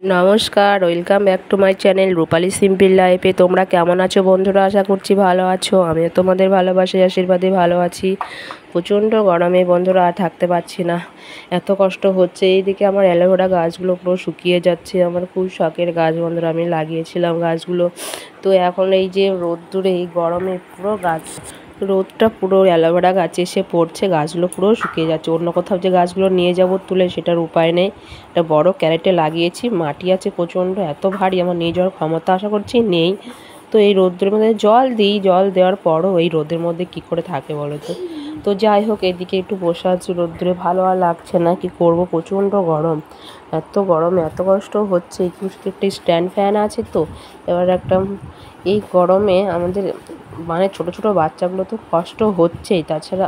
নমস্কার, welcome back to my channel Rupali simple লাইফে। তোমরা কেমন আছো বন্ধুরা? আশা করছি ভালো আছো। আমিও তোমাদের ভালোবাসার আশীর্বাদে ভালো আছি। প্রচণ্ড গরমে বন্ধুরা আর থাকতে পারছি না, এত কষ্ট হচ্ছে। এইদিকে আমার অ্যালোভেরা গাছগুলো পুরো শুকিয়ে যাচ্ছে। আমার খুব শখের গাছ বন্ধুরা, আমি লাগিয়েছিলাম গাছগুলো। তো এখন এই যে রোদ্দুরে এই গরমে পুরো গাছ, রোদটা পুরো অ্যালোভেরা গাছে এসে পড়ছে, গাছগুলো পুরো শুকিয়ে যাচ্ছে। অন্য কোথাও যে গাছগুলো নিয়ে যাব তুলে, সেটার উপায় নেই। একটা বড় ক্যারেটে লাগিয়েছি, মাটি আছে প্রচণ্ড, এত ভারী, আমার নিয়ে যাওয়ার ক্ষমতা আশা করছি নেই। তো এই রোদ্রের মধ্যে জল দিই, জল দেওয়ার পরও এই রোদের মধ্যে কি করে থাকে বলো তো। তো যাই হোক, এদিকে একটু বসে আছি রোদ্রে, ভালো আর লাগছে না, কি করব, প্রচণ্ড গরম। এত গরম, এত কষ্ট হচ্ছে। একটু স্ট্যান্ড ফ্যান আছে তো, এবার একটা এই গরমে আমাদের মানে ছোটো ছোটো বাচ্চাগুলো তো কষ্ট হচ্ছেই, তাছাড়া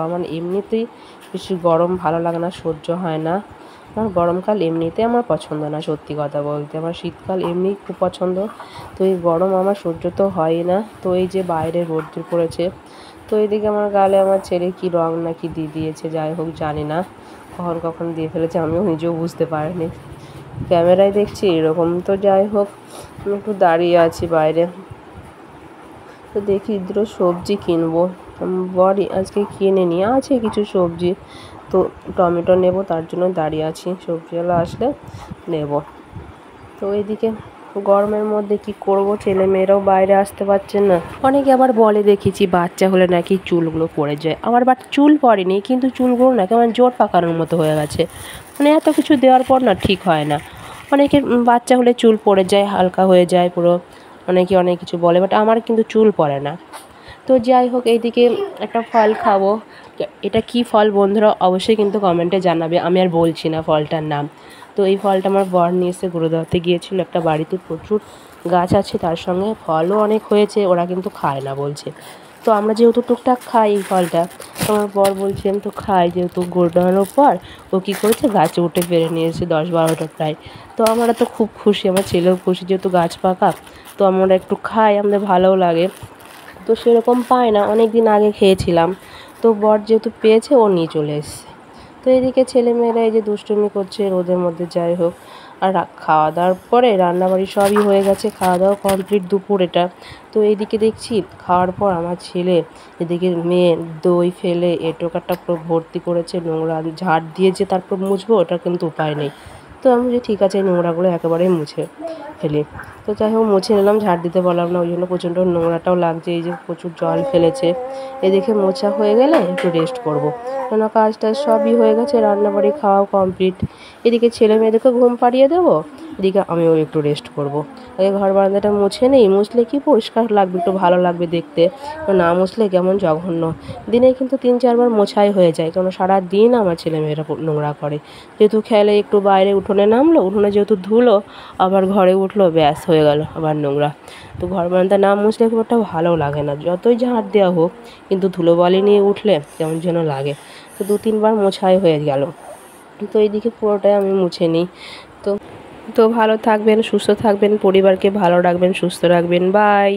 আমার এমনিতেই বেশি গরম ভালো লাগে না, সহ্য হয় না। আমার গরমকাল এমনিতে আমার পছন্দ না, সত্যি কথা বলতে। আমার শীতকাল এমনি খুব পছন্দ, তো এই গরম আমার সহ্য তো হয়ই না। তো এই যে বাইরে রোদ্দুর পড়েছে, তো এইদিকে আমার গালে আমার ছেলে কি রং না কি দিয়ে দিয়েছে, যাই হোক জানি না কখন দিয়ে ফেলেছে, আমিও নিজেও বুঝতে পারিনি, ক্যামেরায় দেখছি এরকম। তো যাই হোক, আমি একটু দাঁড়িয়ে আছি বাইরে, তো দেখি দুটো সবজি কিনবো। বড়ি আজকে কিনে নিয়ে আছে কিছু সবজি, তো টমেটো নেব, তার জন্য দাঁড়িয়ে আছি, সবজিওয়ালা আসলে নেব। তো এইদিকে গরমের মধ্যে কি করব, ছেলে মেয়েরাও বাইরে আসতে পারছেন না। অনেকে আবার বলে দেখেছি বাচ্চা হলে নাকি চুলগুলো পড়ে যায়, আমার চুল পড়েনি, কিন্তু চুলগুলো না কেমন জোর পাকানোর মতো হয়ে গেছে। মানে এত কিছু দেওয়ার পর না ঠিক হয় না। অনেকের বাচ্চা হলে চুল পড়ে যায়, হালকা হয়ে যায় পুরো, অনেকে অনেক কিছু বলে, বাট আমার কিন্তু চুল পড়ে না। তো যাই হোক, এইদিকে একটা ফল খাবো। এটা কি ফল বন্ধুরা অবশ্যই কিন্তু কমেন্টে জানাবে, আমি আর বলছি না ফলটার নাম। তো এই ফলটা আমার বর নিয়ে এসে গুরুদাওয়াতে গিয়েছিল, একটা বাড়িতে প্রচুর গাছ আছে, তার সঙ্গে ফলও অনেক হয়েছে, ওরা কিন্তু খায় না বলছে। তো আমরা যেহেতু টুকটাক খাই এই ফলটা, তো আমার বর বলছেন তো খাই, যেহেতু গুরুদাওয়ানোর পর ও কী করেছে গাছে উঠে পেরে নিয়ে এসে 10-12টা প্রায়। তো আমরা তো খুব খুশি, আমার ছেলেও খুশি, যেহেতু গাছ পাকা, তো আমরা একটু খাই, আমাদের ভালোও লাগে। তো সেরকম পায় না, অনেক দিন আগে খেয়েছিলাম, তো বর যেহেতু পেয়েছে ও নিয়ে চলে এসেছে। তো এদিকে ছেলেমেয়েরা এই যে দুষ্টুমি করছে রোদের মধ্যে। যাই হোক, আর খাওয়া দাওয়ার পরে রান্নাবাড়ি সবই হয়ে গেছে, খাওয়া দাওয়া কমপ্লিট দুপুর এটা। তো এইদিকে দেখছি খাওয়ার পর আমার ছেলে, এদিকে মেয়ে দই ফেলে এঁটোকাটা পুরো ভর্তি করেছে নোংরা, ঝাড় দিয়েছে, তারপর মুছবো, ওটা কিন্তু উপায় নেই। তো আমি যে ঠিক আছে, এই নোংরাগুলো একেবারেই মুছে ফেলি। তো যাই হোক মুছে নিলাম, ঝাড় দিতে পারলাম না, ওই জন্য প্রচণ্ড নোংরাটাও লাগছে। এই যে প্রচুর জল ফেলেছে, এদিকে মোছা হয়ে গেলে একটু রেস্ট করব, কেন কাজ টাজ সবই হয়ে গেছে, রান্নাবাড়ি খাওয়াও কমপ্লিট। এদিকে ছেলে মেয়েদেরকে ঘুম পাড়িয়ে দেবো, এদিকে আমিও একটু রেস্ট করব। আগে ঘর বারান্দাটা মুছে নেই, মুছলে কি পরিষ্কার লাগবে, একটু ভালো লাগবে দেখতে, না মুছলে কেমন জঘন্য। দিনে কিন্তু 3-4 বার মোছাই হয়ে যায়, কারণ সারা দিন আমার ছেলে মেয়েরা নোংরা করে। যেহেতু খেলে একটু বাইরে উঠোনে নামলো, উঠোনে যেহেতু ধুলো, আবার ঘরে উঠলো, ব্যাস হয়ে গেল আবার নোংরা। তো ঘর বারান্দা না মুছলে খুব একটা ভালো লাগে না, যতই ঝাঁট দেওয়া হোক, কিন্তু ধুলোবালি নিয়ে উঠলে কেমন যেন লাগে। তো 2-3 বার মোছাই হয়ে গেল। তো এইদিকে পুরোটাই আমি মুছে নিই। তো তো ভালো থাকবেন, সুস্থ থাকবেন, পরিবারকে ভালো রাখবেন, সুস্থ রাখবেন, বাই।